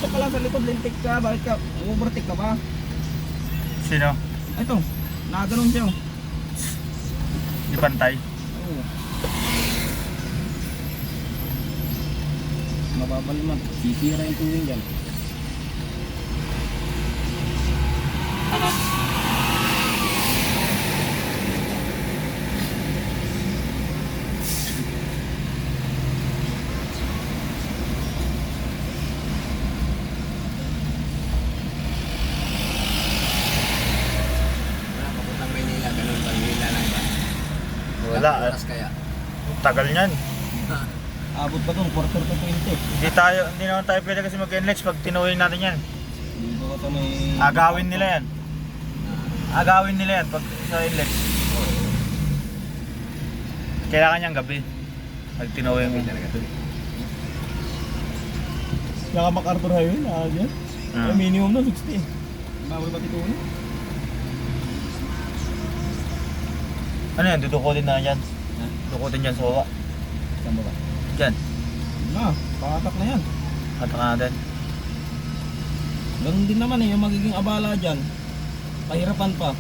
dito ka lang sa likod, lintik ka. Bakit ka? Overtake ka ba? Sino? Ito, nakaganon siya. Di pantay. Oo. Mababal naman. Sisira yung tuwing dyan. Papuntang Maynila, ganun ba? Maynila lang ba? Wala. Oras kaya. Tagal niyan. Abot pa itong quarter to 20. Hindi naman tayo pwede kasi mag-NLEX pag tinuwing natin yan. Dito ka ito may... Agawin nila yan. Agawin nila yan pag sa NLEX. Kailangan niyang gabi. Pag tinuwing mo. Saka MacArthur Highway na dyan. May minimum na 60. Bawal ba tituloy? Ano yan? Dudukutin na yan. Ha? Dudukutin dyan sa baba. Saan ba ba? Dyan. Na, patak na yan. Hatak na natin. Ganun din naman eh, yung magiging abala dyan. Kahirapan pa.